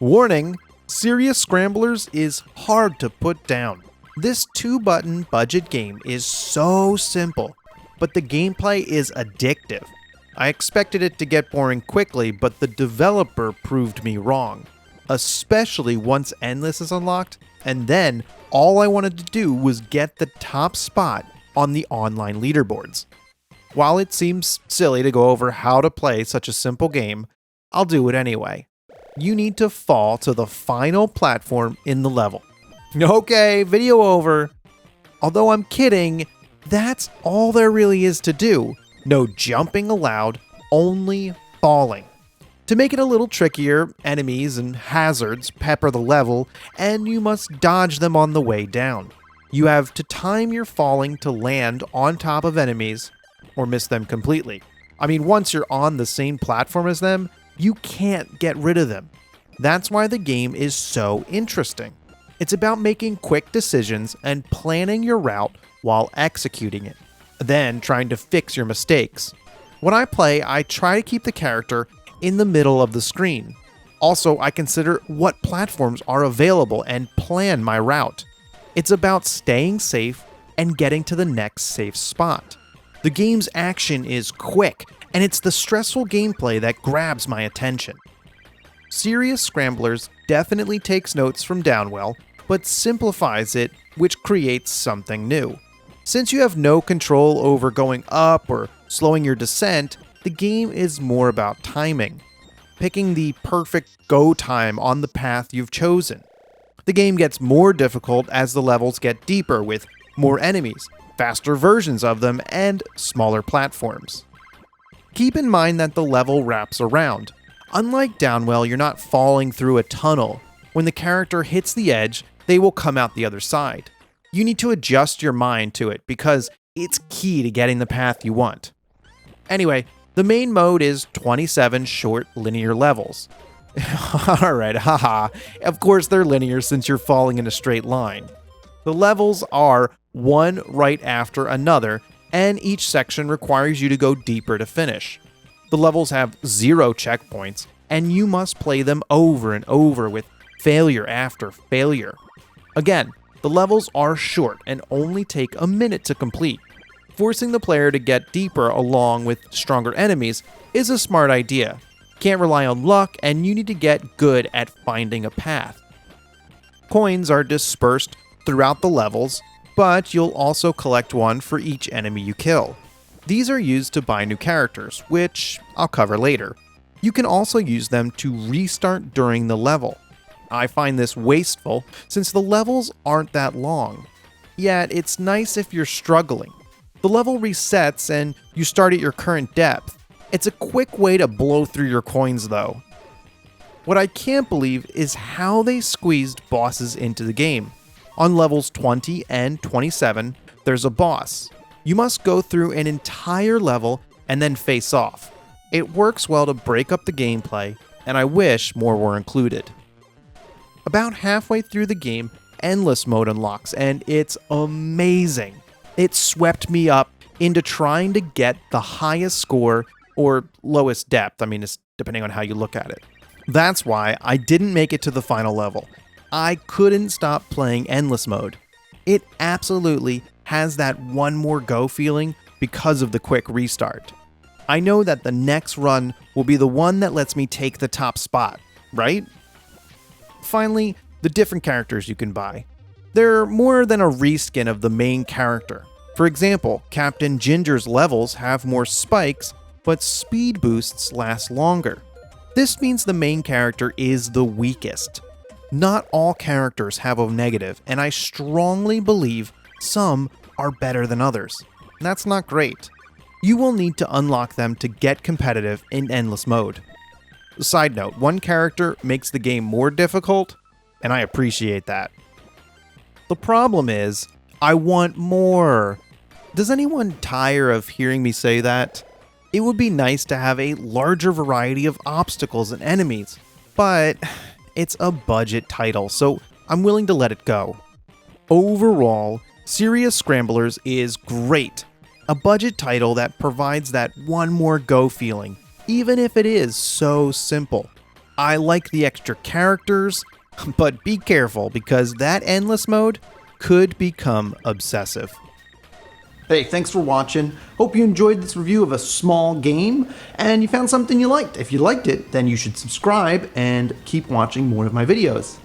Warning, Serious Scramblers is hard to put down. This 2-button budget game is so simple, but the gameplay is addictive. I expected it to get boring quickly, but the developer proved me wrong. Especially once Endless is unlocked, and then all I wanted to do was get the top spot on the online leaderboards. While it seems silly to go over how to play such a simple game, I'll do it anyway. You need to fall to the final platform in the level. Okay, video over. Although I'm kidding, that's all there really is to do. No jumping allowed, only falling. To make it a little trickier, enemies and hazards pepper the level, and you must dodge them on the way down. You have to time your falling to land on top of enemies, or miss them completely. I mean, once you're on the same platform as them, you can't get rid of them. That's why the game is so interesting. It's about making quick decisions and planning your route while executing it, then trying to fix your mistakes. When I play, I try to keep the character in the middle of the screen. Also, I consider what platforms are available and plan my route. It's about staying safe and getting to the next safe spot. The game's action is quick, and it's the stressful gameplay that grabs my attention. Serious Scramblers definitely takes notes from Downwell, but simplifies it, which creates something new. Since you have no control over going up or slowing your descent, the game is more about timing, picking the perfect go time on the path you've chosen. The game gets more difficult as the levels get deeper with more enemies, faster versions of them, and smaller platforms. Keep in mind that the level wraps around. Unlike Downwell, you're not falling through a tunnel. When the character hits the edge, they will come out the other side. You need to adjust your mind to it because it's key to getting the path you want. Anyway, the main mode is 27 short linear levels. Alright, haha. Of course they're linear since you're falling in a straight line. The levels are one right after another, and each section requires you to go deeper to finish. The levels have 0 checkpoints, and you must play them over and over with failure after failure. Again, the levels are short and only take a minute to complete. Forcing the player to get deeper along with stronger enemies is a smart idea. Can't rely on luck, and you need to get good at finding a path. Coins are dispersed throughout the levels, but you'll also collect one for each enemy you kill. These are used to buy new characters, which I'll cover later. You can also use them to restart during the level. I find this wasteful since the levels aren't that long. Yet it's nice if you're struggling. The level resets and you start at your current depth. It's a quick way to blow through your coins though. What I can't believe is how they squeezed bosses into the game. On levels 20 and 27, there's a boss. You must go through an entire level and then face off. It works well to break up the gameplay, and I wish more were included. About halfway through the game, Endless mode unlocks, and it's amazing. It swept me up into trying to get the highest score or lowest depth, it's depending on how you look at it. That's why I didn't make it to the final level. I couldn't stop playing Endless mode. It absolutely has that one more go feeling because of the quick restart. I know that the next run will be the one that lets me take the top spot, right? Finally, the different characters you can buy. They're more than a reskin of the main character. For example, Captain Ginger's levels have more spikes, but speed boosts last longer. This means the main character is the weakest. Not all characters have a negative, and I strongly believe some are better than others. That's not great. You will need to unlock them to get competitive in Endless mode. Side note, one character makes the game more difficult, and I appreciate that. The problem is, I want more. Does anyone tire of hearing me say that? It would be nice to have a larger variety of obstacles and enemies, but it's a budget title, so I'm willing to let it go. Overall, Serious Scramblers is great. A budget title that provides that one more go feeling, even if it is so simple. I like the extra characters, but be careful because that endless mode could become obsessive. Hey, thanks for watching. Hope you enjoyed this review of a small game and you found something you liked. If you liked it, then you should subscribe and keep watching more of my videos.